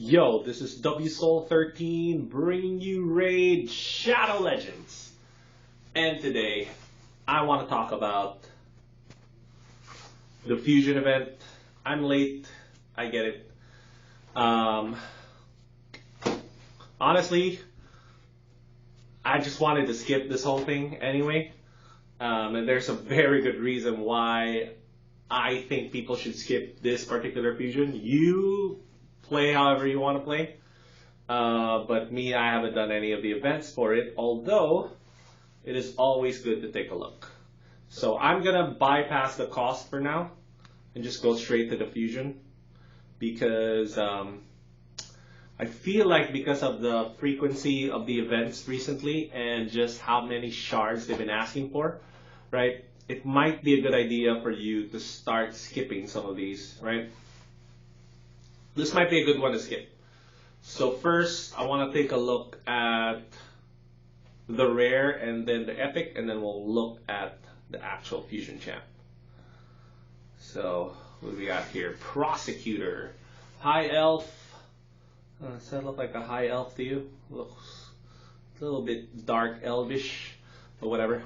Yo, this is WSoul13 bringing you Raid Shadow Legends. And today, I want to talk about the Fusion event. I'm late, I get it. Honestly, I just wanted to skip this whole thing anyway. And there's a very good reason why I think people should skip this particular Fusion. You play however you want to play. But me, I haven't done any of the events for it, although it is always good to take a look. So I'm going to bypass the cost for now and just go straight to the Fusion because I feel like because of the frequency of the events recently and just how many shards they've been asking for, right? It might be a good idea for you to start skipping some of these, right? This might be a good one to skip. So first, I want to take a look at the rare and then the epic, and then we'll look at the actual Fusion champ. So, what do we got here? Prosecutor. High elf. Does that look like a high elf to you? Looks a little bit dark elvish, but whatever.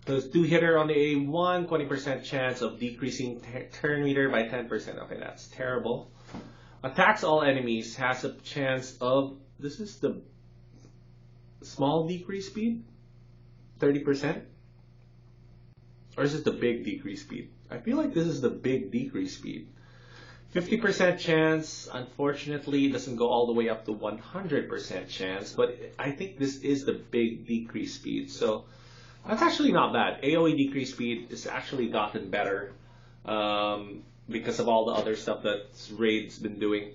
There's 2-hitter on the A1, 20% chance of decreasing turn meter by 10%. Okay, that's terrible. Attacks all enemies, has a chance of, this is the small decrease speed? 30%? Or is it the big decrease speed? I feel like this is the big decrease speed. 50% chance, unfortunately, doesn't go all the way up to 100% chance, but I think this is the big decrease speed. So that's actually not bad. AoE decrease speed is actually gotten better because of all the other stuff that Raid's been doing.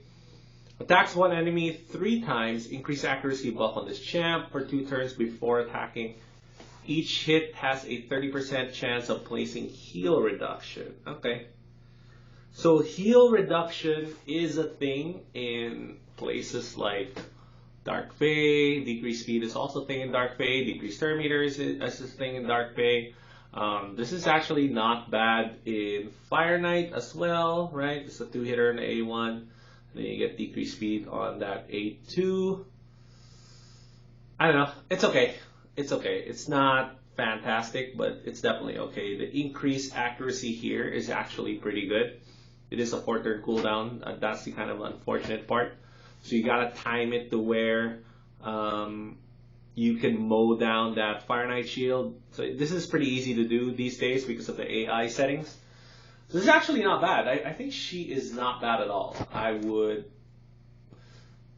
Attacks one enemy 3 times, increase accuracy buff on this champ for 2 turns before attacking. Each hit has a 30% chance of placing heal reduction. Okay. So heal reduction is a thing in places like Dark Fae. Decreased speed is also a thing in Dark Fae. Decreased turn meter is a thing in Dark Fae. This is actually not bad in Fire Knight as well, right? It's a 2-hitter on the A1. Then you get decreased speed on that A2. I don't know. It's okay. It's okay. It's not fantastic, but it's definitely okay. The increased accuracy here is actually pretty good. It is a 4-turn cooldown. That's the kind of unfortunate part. So you gotta time it to where you can mow down that Fire Knight shield. So this is pretty easy to do these days because of the AI settings. So this is actually not bad. I think she is not bad at all. I would...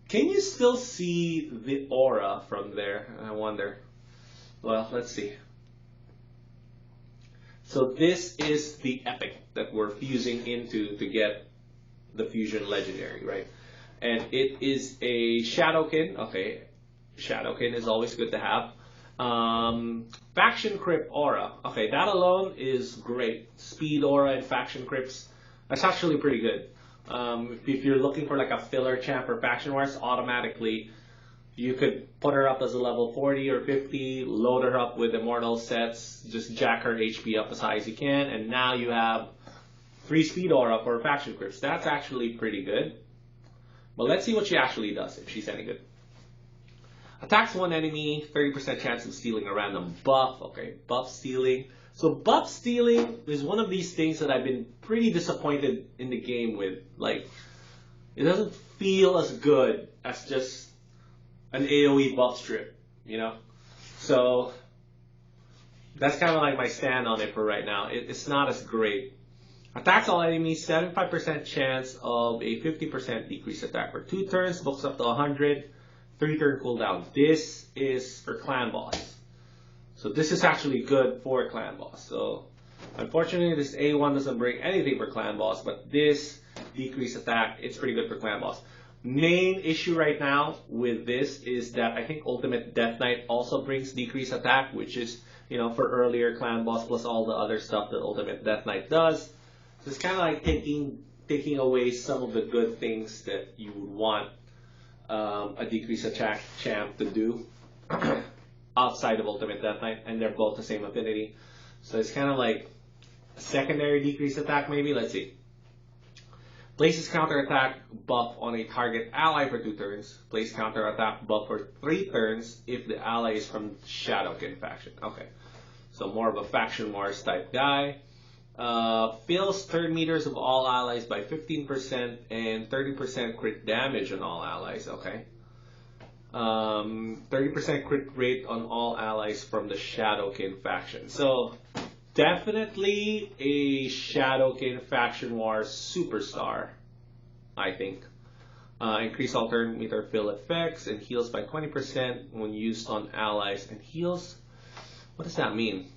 Can you still see the aura from there? I wonder. Well, let's see. So this is the epic that we're fusing into to get the Fusion Legendary, right? And it is a Shadowkin. Okay, Shadowkin is always good to have. Faction Crypt Aura. Okay, that alone is great. Speed Aura and Faction Crypts. That's actually pretty good. If you're looking for like a filler champ for Faction Wars, automatically you could put her up as a level 40 or 50, load her up with Immortal sets, just jack her HP up as high as you can, and now you have 3 Speed Aura for Faction Crypts. That's actually pretty good. But let's see what she actually does, if she's any good. Attacks one enemy, 30% chance of stealing a random buff. Okay, buff stealing. So buff stealing is one of these things that I've been pretty disappointed in the game with. Like, it doesn't feel as good as just an AoE buff strip, you know? So that's kind of like my stand on it for right now. It's not as great. Attacks all enemies, 75% chance of a 50% decrease attack for 2 turns, books up to 100, 3-turn cooldown. This is for Clan Boss. So this is actually good for Clan Boss. So unfortunately this A1 doesn't bring anything for Clan Boss, but this decreased attack, it's pretty good for Clan Boss. Main issue right now with this is that I think Ultimate Death Knight also brings decreased attack, which is, you know, for earlier Clan Boss plus all the other stuff that Ultimate Death Knight does. So it's kind of like taking away some of the good things that you would want a decreased attack champ to do outside of Ultimate Death Knight, and they're both the same affinity. So it's kind of like a secondary decreased attack maybe. Let's see. Places counterattack buff on a target ally for 2 turns. Place counterattack buff for 3 turns if the ally is from Shadowkin faction. Okay, so more of a faction wars type guy. Fills turn meters of all allies by 15% and 30% crit damage on all allies. Okay. 30% crit rate on all allies from the Shadowkin faction. So definitely a Shadowkin faction war superstar, I think. Increase all turn meter fill effects and heals by 20% when used on allies. And heals, what does that mean?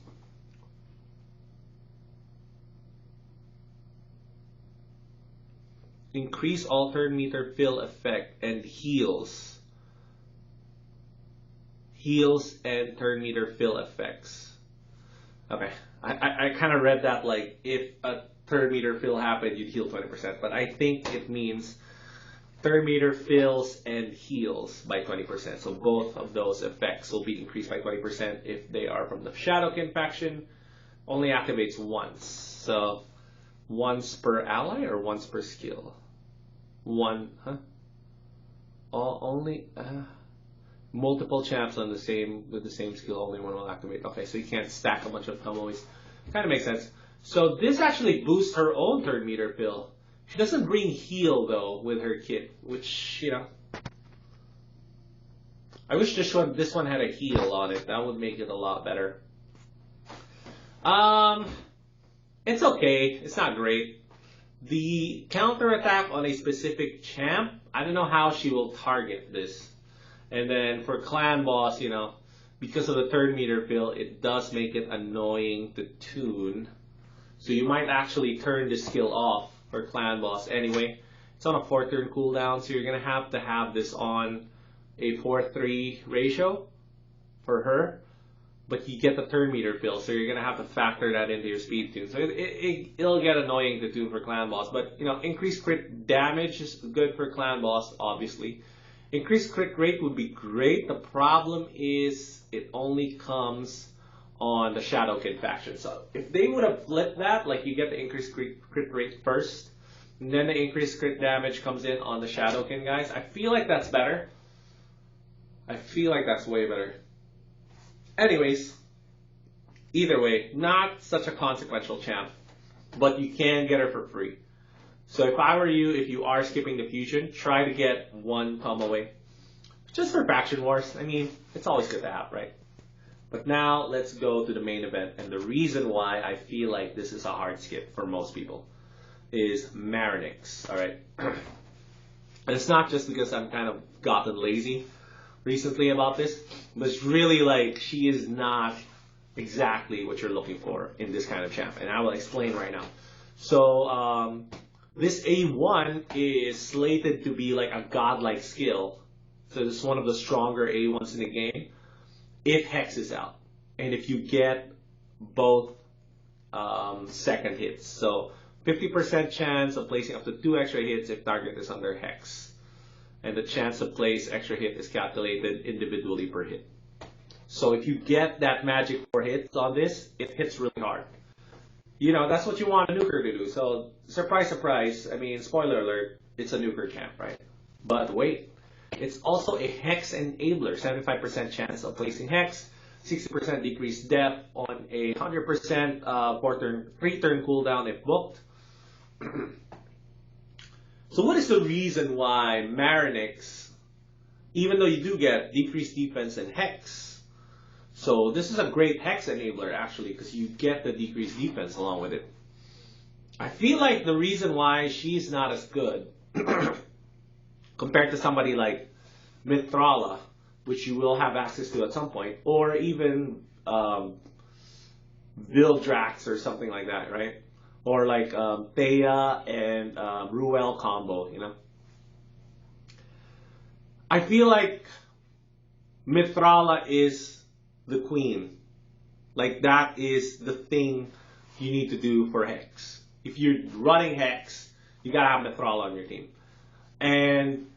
Increase all turn meter fill effect and heals. Heals and turn meter fill effects. Okay, I kind of read that like if a turn meter fill happened, you'd heal 20%. But I think it means turn meter fills and heals by 20%. So both of those effects will be increased by 20% if they are from the Shadowkin faction. Only activates once. So once per ally or once per skill? One, huh? Only multiple champs on the same with the same skill, only one will activate. Okay, so you can't stack a bunch of Tomoes. Kind of makes sense. So this actually boosts her own turn meter fill. She doesn't bring heal though with her kit, which, you know, I wish this one had a heal on it. That would make it a lot better. It's okay. It's not great. The counterattack on a specific champ, I don't know how she will target this. And then for clan boss, you know, because of the turn meter fill, it does make it annoying to tune. So you might actually turn the skill off for clan boss anyway. It's on a 4-turn cooldown, so you're going to have this on a 4-3 ratio for her. But you get the turn meter fill, so you're going to have to factor that into your speed tune. So it'll get annoying to tune for clan boss. But, you know, increased crit damage is good for clan boss, obviously. Increased crit rate would be great. The problem is it only comes on the Shadowkin faction. So if they would have flipped that, like you get the increased crit rate first, and then the increased crit damage comes in on the Shadowkin guys, I feel like that's better. I feel like that's way better. Anyways, either way, not such a consequential champ, but you can get her for free. So if I were you, if you are skipping the fusion, try to get one Tomoe. Just for faction wars. I mean, it's always good to have, right? But now let's go to the main event. And the reason why I feel like this is a hard skip for most people is Maranix, alright? And it's not just because I'm kind of gotten lazy recently about this, but it's really like she is not exactly what you're looking for in this kind of champ. And I will explain right now. So, this A1 is slated to be like a godlike skill. So it's one of the stronger A1s in the game if Hex is out. And if you get both second hits. So 50% chance of placing up to 2 extra hits if target is under Hex. And the chance to place extra hit is calculated individually per hit. So if you get that magic 4 hits on this, it hits really hard. You know, that's what you want a nuker to do. So, surprise, surprise. I mean, spoiler alert, it's a nuker champ, right? But wait, it's also a Hex enabler. 75% chance of placing Hex, 60% decreased depth on a 100% 3-turn cooldown if booked. So what is the reason why Maranix, even though you do get decreased defense and Hex, so this is a great Hex enabler actually because you get the decreased defense along with it. I feel like the reason why she's not as good compared to somebody like Mithrala, which you will have access to at some point, or even Vildrax or something like that, right? Or like Thea and Ruel combo, you know? I feel like Mithrala is the queen. Like that is the thing you need to do for Hex. If you're running Hex, you gotta have Mithrala on your team. And,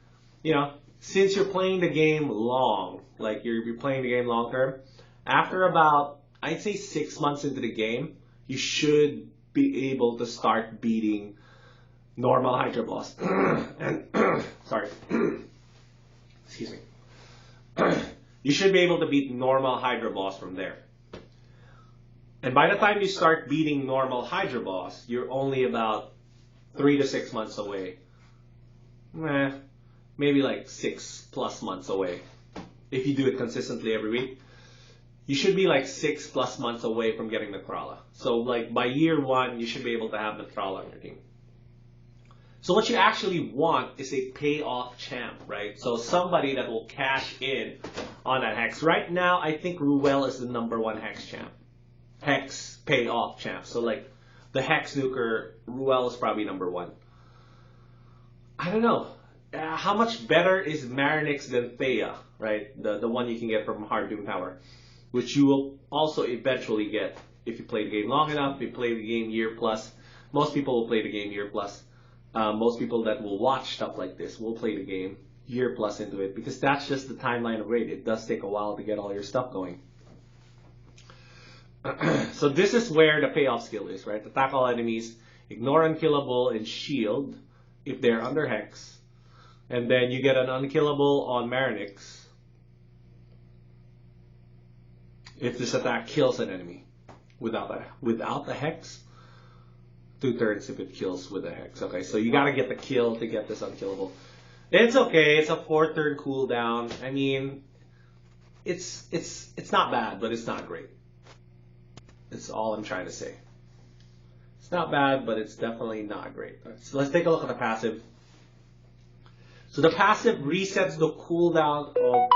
you know, since you're playing the game long, like you're playing the game long term, after about, I'd say 6 months into the game, you should be able to start beating, normal Hydro Boss. And sorry. Excuse me. You should be able to beat normal Hydro Boss from there. And by the time you start beating normal Hydro Boss, you're only about 3 to 6 months away. Maybe like 6+ months away. If you do it consistently every week, you should be like 6+ months away from getting the Krala. So like by year 1, you should be able to have the Krala on your team. So what you actually want is a payoff champ, right? So somebody that will cash in on that Hex. Right now, I think Ruel is the #1 Hex champ. Hex payoff champ. So like the Hex nuker, Ruel is probably #1. I don't know. How much better is Maranix than Thea, right? The one you can get from Hard Doom Tower, which you will also eventually get if you play the game long enough, if you play the game year plus. Most people will play the game year plus. Most people that will watch stuff like this will play the game year plus into it, because that's just the timeline of raid. It does take a while to get all your stuff going. So this is where the payoff skill is, right? Attack all enemies, ignore unkillable, and shield if they're under Hex. And then you get an unkillable on Maranix if this attack kills an enemy without the Hex. 2 turns if it kills with a Hex. Okay, so you gotta get the kill to get this unkillable. It's okay. It's a 4-turn cooldown. I mean, it's not bad, but it's not great. That's all I'm trying to say. It's not bad, but it's definitely not great. Right, so let's take a look at the passive. So the passive resets the cooldown of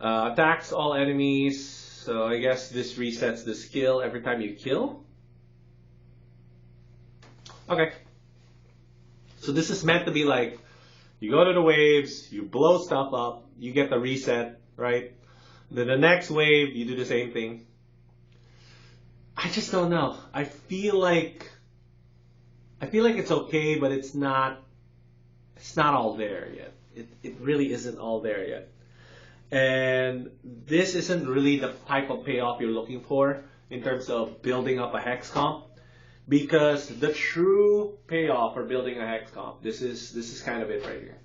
attacks all enemies. So I guess this resets the skill every time you kill. Okay. So this is meant to be like, you go to the waves, you blow stuff up, you get the reset, right? Then the next wave, you do the same thing. I just don't know. I feel like it's okay, but it's not all there yet. It really isn't all there yet. And this isn't really the type of payoff you're looking for in terms of building up a Hex comp, because the true payoff for building a Hex comp, this is kind of it right here.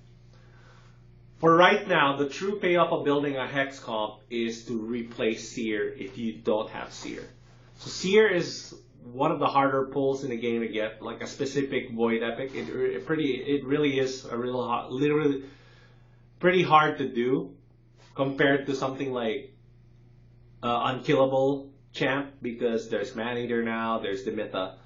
For right now, the true payoff of building a Hex comp is to replace Seer if you don't have Seer. So Seer is one of the harder pulls in the game to get, like a specific Void Epic. It really is a real hard, literally pretty hard to do, compared to something like Unkillable Champ, because there's Man-Eater now, there's the Mytha.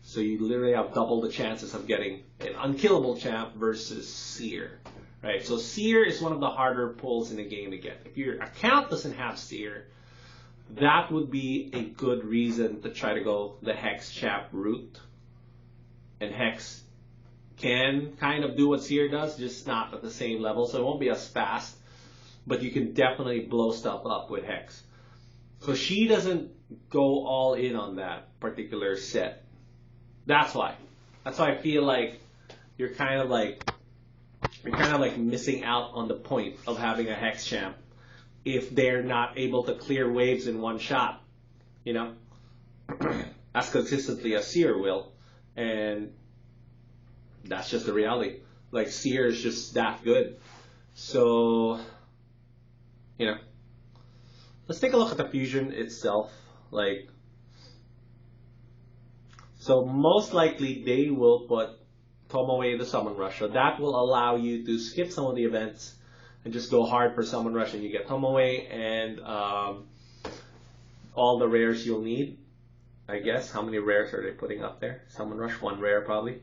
So you literally have double the chances of getting an Unkillable Champ versus Seer, right? So Seer is one of the harder pulls in the game to get. If your account doesn't have Seer, that would be a good reason to try to go the Hex Champ route. And Hex can kind of do what Seer does, just not at the same level, so it won't be as fast. But you can definitely blow stuff up with Hex. So she doesn't go all in on that particular set. That's why I feel like you're kind of like missing out on the point of having a Hex champ if they're not able to clear waves in one shot, you know, as consistently as Seer will. And that's just the reality. Like, Seer is just that good. So, you know, let's take a look at the fusion itself. Like, so most likely they will put Tomoe the Summon Rush. So that will allow you to skip some of the events and just go hard for Summon Rush, and you get Tomoe and all the rares you'll need. I guess. How many rares are they putting up there? Summon Rush, 1 rare probably.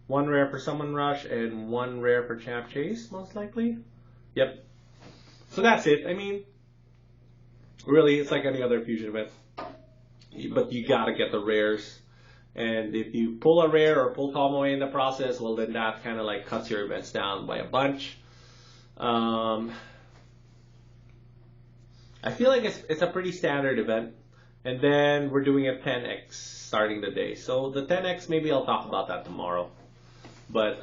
1 rare for Summon Rush and 1 rare for Champ Chase, most likely. Yep. So that's it. I mean, really, it's like any other fusion event. But you gotta get the rares. And if you pull a rare or pull Tomoe in the process, well, then that kind of like cuts your events down by a bunch. I feel like it's a pretty standard event. And then we're doing a 10x starting the day. So the 10x, maybe I'll talk about that tomorrow. But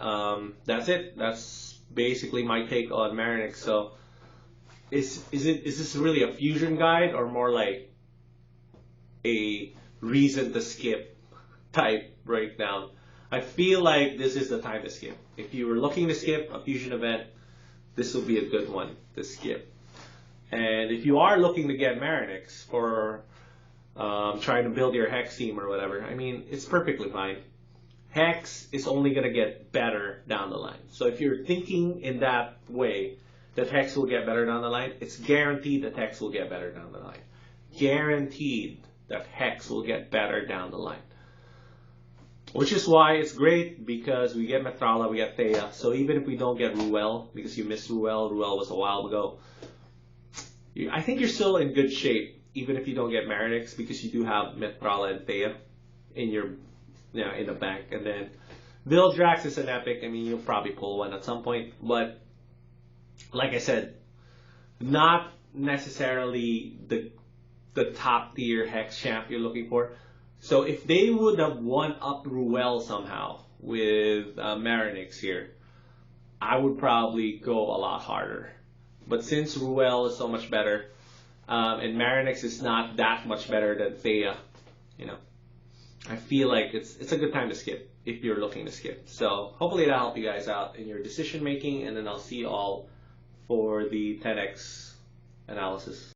that's it. That's basically my take on Maranix. So is this really a fusion guide or more like a reason to skip type breakdown, I feel like this is the time to skip. If you were looking to skip a fusion event, this will be a good one to skip. And if you are looking to get Maranix for trying to build your hex team or whatever, I mean, it's perfectly fine. Hex is only going to get better down the line. So if you're thinking in that way, that Hex will get better down the line, it's guaranteed that Hex will get better down the line. Guaranteed that Hex will get better down the line. Which is why it's great, because we get Metrala, we get Thea. So even if we don't get Ruel, because you missed Ruel was a while ago, I think you're still in good shape, even if you don't get Maranix, because you do have Metrala and Thea in your in the bank. And then Vildrax is an epic. I mean, you'll probably pull one at some point, but like I said, not necessarily the top tier Hex champ you're looking for. So if they would have won up Ruel somehow with Maranix here, I would probably go a lot harder. But since Ruel is so much better, and Maranix is not that much better than Thea, I feel like it's a good time to skip if you're looking to skip. So hopefully that'll help you guys out in your decision making, and then I'll see you all for the 10x analysis.